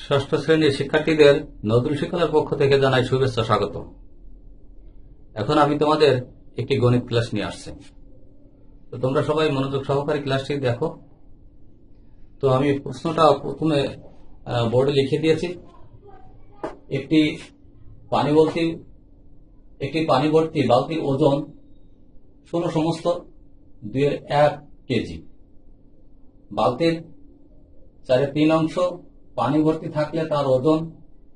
ষষ্ঠ শ্রেণীর শিক্ষার্থীদের নজরুল শিক্ষার পক্ষ থেকে জানাই শুভেচ্ছা স্বাগত। এখন আমি তোমাদের একটি গণিত ক্লাস নিয়ে আসছি। তো তোমরা সবাই মনোযোগ সহকারে ক্লাসটি দেখো। তো আমি প্রশ্নটা প্রথমে বোর্ডে লিখে দিয়েছি। একটি পানি ভর্তি বালতির ওজন 16/2 কেজি। বালতির 4/3 অংশ পানি ভর্তি থাকলে তার ওজন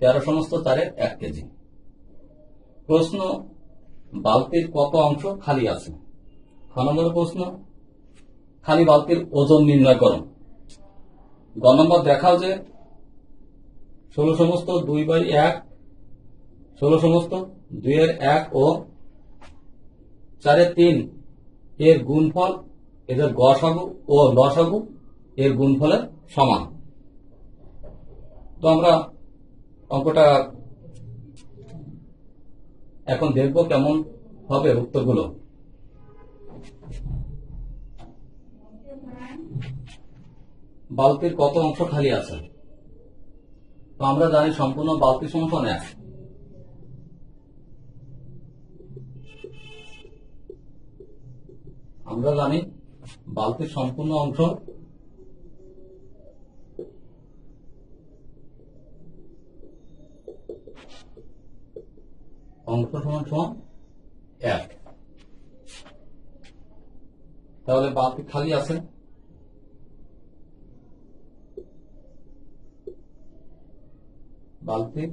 13/4 কেজি। প্রশ্ন, বালতির কত অংশ খালি আছে? খ নম্বর প্রশ্ন, খালি বালতির ওজন নির্ণয় করো। গ নম্বর, দেখাও যে 16/2/1 16/2 ও 4/3 এর গুণফল, এদের গসাগু ও লসাগু এর গুণফলের সমান। তো আমরা অঙ্কটা এখন দেখব কেমন হবে উত্তরগুলো। বালতির কত অংশ খালি আছে? তো আমরা জানি সম্পূর্ণ বালতি সমান 1। আমরা জানি বালতির সম্পূর্ণ অংশ সমান 1। তাহলে বালতি খালি আছে। বালতির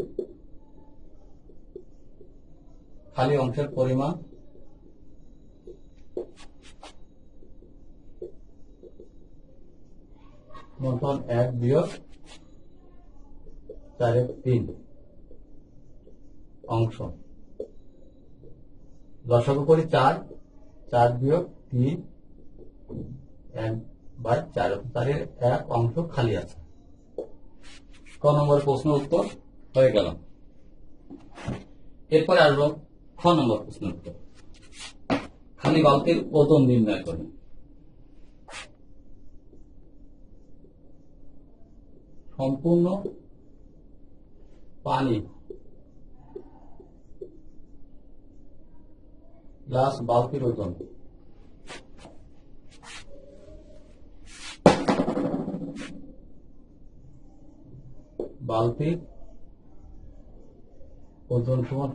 খালি অংশের পরিমাণ মতন 1 বিয়োগ 4/3 অংশ। লসাগু করি 4 বিয়োগ 3 1/4, 4/1 অংশ খালি আছে। ক নম্বর প্রশ্ন উত্তর হয়ে গেল। এরপরে আসবো খ নম্বর প্রশ্ন উত্তর। খালি বালতির ওজন নির্ণয় করি। সম্পূর্ণ পানি প্লাস বালতির ওজন বালতির ওজন সমান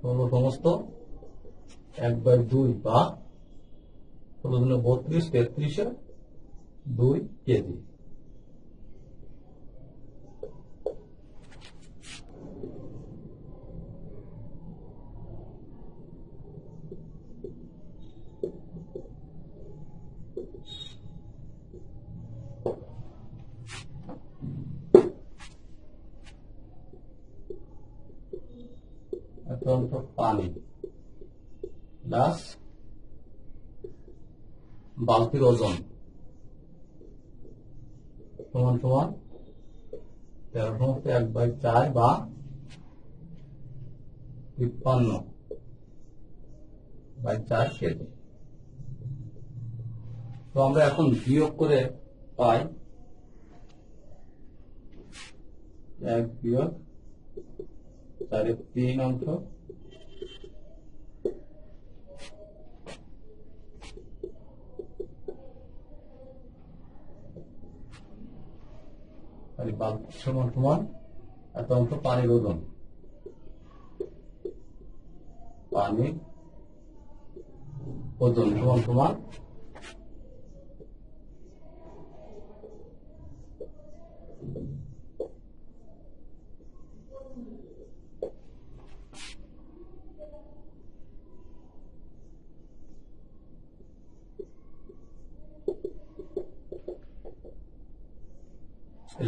16/1/2 বা 16×32 33/2 কেজি। পানি প্লাস বালতির ওজন সমান 13/1/4 বা 53/4 কেজি। তো আমরা এখন বিয়োগ করে পাই 1 বিয়োগ 4/3 অংশ বালতি সমান এত অংশ পানির ওজন। পানির ওজন সমান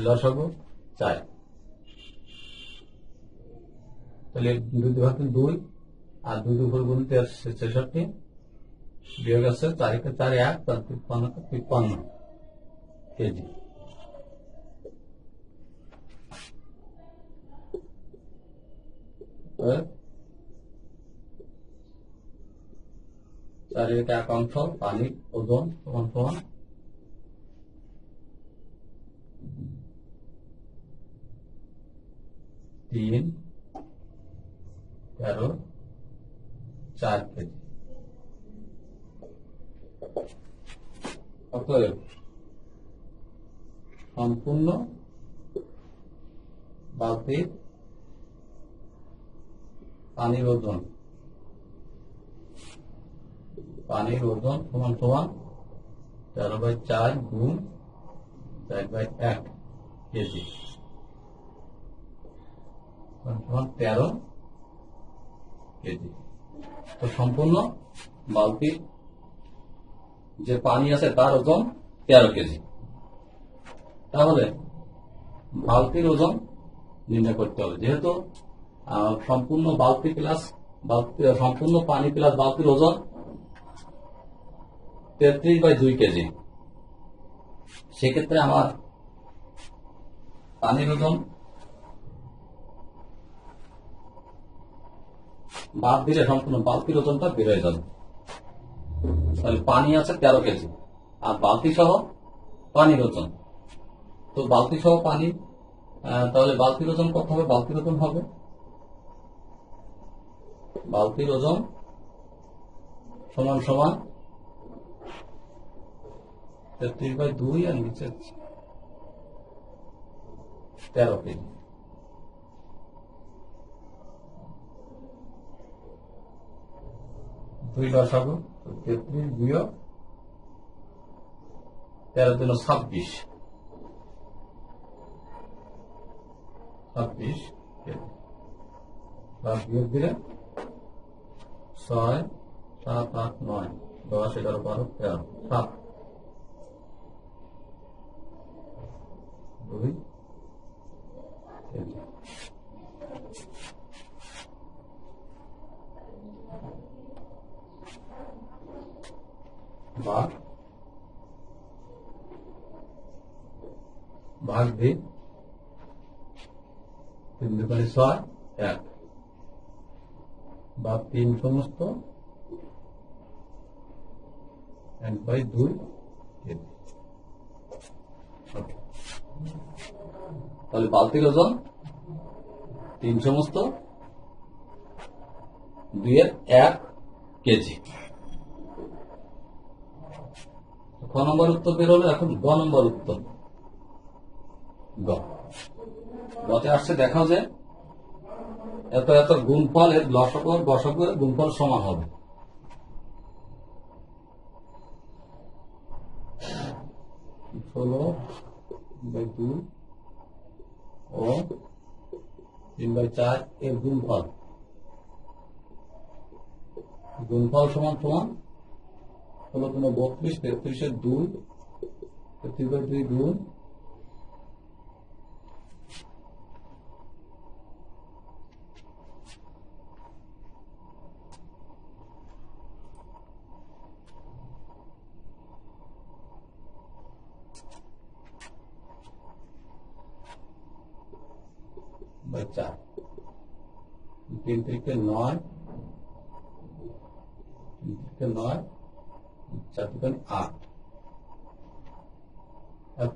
লসাগু 4। তাহলে 2/2 আর 2 গুণিত 63 বিয়োগ আছে 4 1 53 কেজি। চারের 1 অংশ পানির ওজন সমান 3, 13, 4 কেজি। অতএব সম্পূর্ণ বালতির পানির ওজন সমান সমান 13/4 গুণ 4/1 কেজি সমান 13 কেজি। তো সম্পূর্ণ বালতির যে পানি আছে তার ওজন 13 কেজি। তাহলে বালতির ওজন নির্ণয় করতে হবে। যেহেতু সম্পূর্ণ বালতি প্লাস সম্পূর্ণ পানি প্লাস বালতির ওজন 33/2 কেজি, সেক্ষেত্রে আমার পানির ওজন বাদ দিলে সম্পূর্ণ বালতির ওজনটা বের হয়ে যাবে। তাহলে পানি আছে 13 কেজি আর বালতি সহ পানির ওজন, তো বালতি সহ পানি, তাহলে বালতির ওজন কত হবে? বালতির ওজন হবে সমান সমান 33/2 আর নিচে 13 কেজি। দুই লসাগু 33 বিয়োগ 13 দিন 26 কেজি। বিয়োগ দিলে 6, 7, 8, 9, 10, 11, 12, 13, 7, 2 কেজি। ভাগ দিই 3 দুগুণে 6, 1 বা 3 সমস্ত 1/2 কেজি। তাহলে বালতির ওজন 3 সমস্ত 2/1 কেজি। ক নম্বর উত্তর বের হলো। এখন গ নম্বর উত্তর। গতে আসছে, দেখাও যে এত এত গুণফলের লসাগু আর গসাগুর গুণফল সমান হবে। 16/2 ও 3/4 এর গুণফল সমান সমান 16 × 32, 33 এর 2, 33/2 গুণ 4, 3 3 9, 4 8, এত।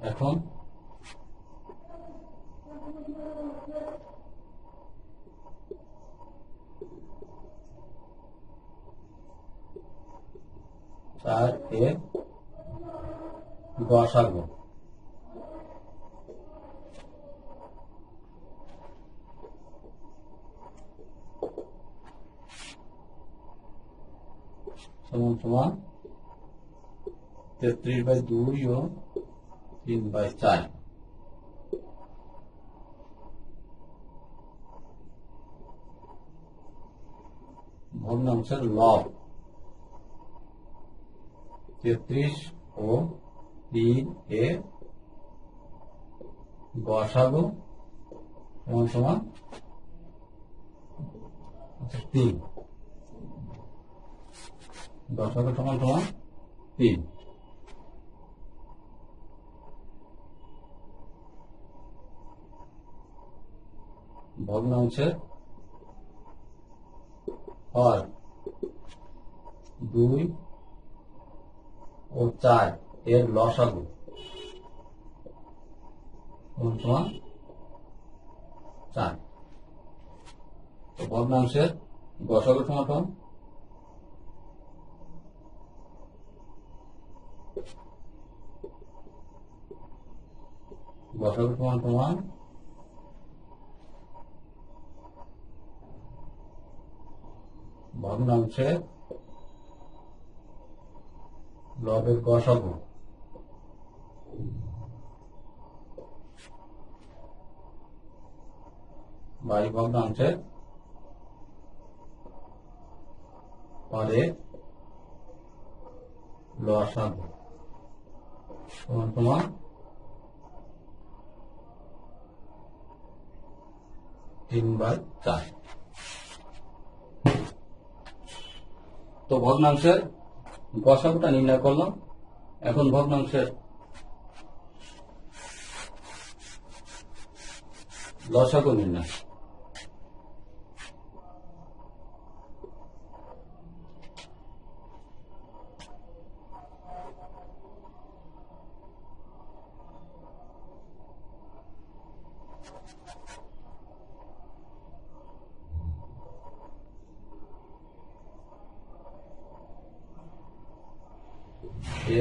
এখন 4 এর গসাগু সমান সমান 33/2 ও 3/4। ভগ্নাংশের লব 33 ও 3 এর গসাগু সমান সমান 3। গসাগু সমান সমান 3। ভগ্নাংশের হর 2 ও 4 এর লসাগু সমান 4। তো ভগ্নাংশের গসাগু সমান গসাগু সমান ভগ্নাংশের লবের গসাগু বাই ভগ্নাংশের পরে লসাগু সমান 3/4। তো ভগ্নাংশের গসাগুটা নির্ণয় করলাম। এখন ভগ্নাংশের লসাগু নির্ণয়।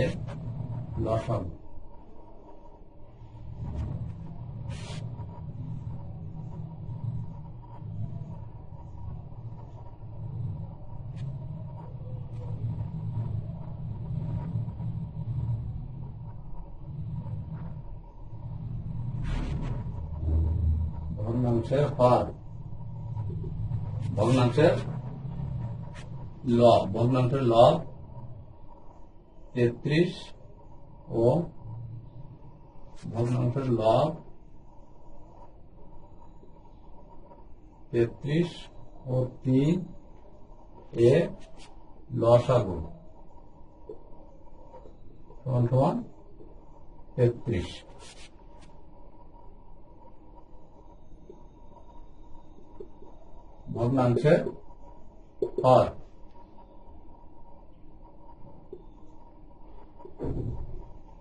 এর লসাগু ভগ্নাংশের হর ভগ্নাংশের লব 33 ও ভগ্নাংশের লব 33 ও 3 এ লসাগু সমান 33। ভগ্নাংশের হর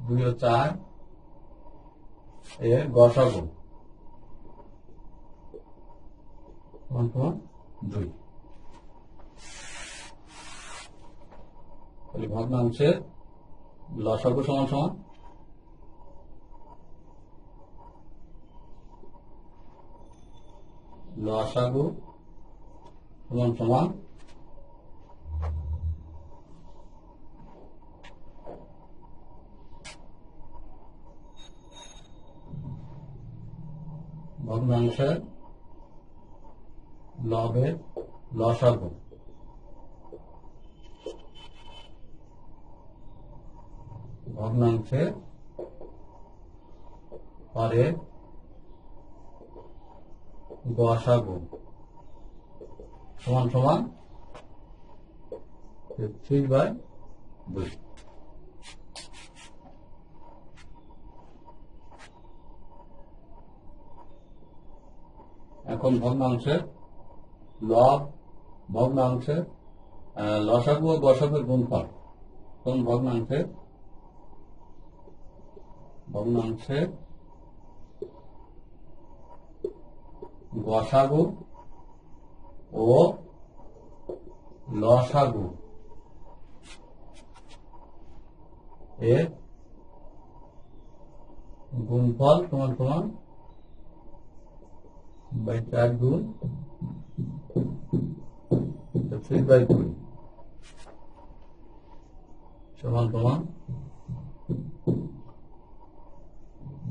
2 ও 4 এর গসাগু সমান 2। ভগ্নাংশের লসাগু সমান লসাগু সমান ভগ্নাংশের লবের লসাগু ভগ্নাংশের হরের গসাগু সমান 33/2। এখন ভগ্নাংশের লব ভগ্নাংশের লসাগু ও গসাগুর গুণফল। কোন ভগ্নাংশের গসাগু ও লসাগু এর গুণফল সমান 4 গুণ 3/2 সমান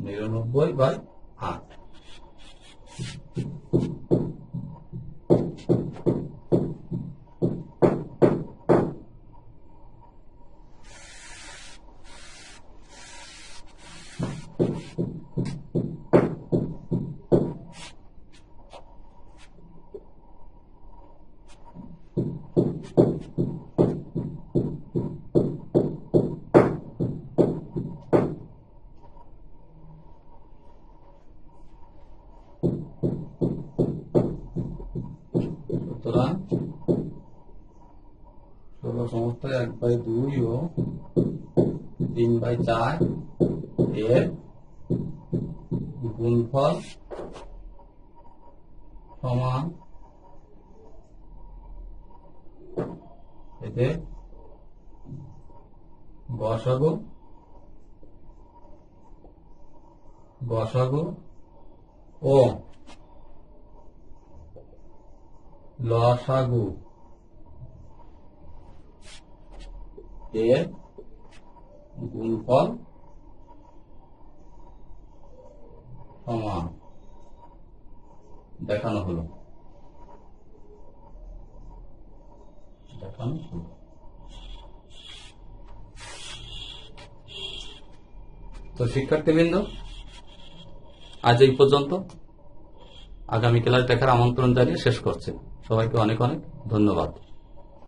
99/8। সুতরাং 16 সমস্ত 1/2 ও 3/4 এর গুণফল সমান এতে গসাগু ও লসাগু এর গুণফল সমান দেখানো হলো। তো শিক্ষার্থীবৃন্দ, আজ এই পর্যন্ত। আগামী ক্লাস দেখার আমন্ত্রণ জানিয়ে শেষ করছি। সবাইকে অনেক অনেক ধন্যবাদ।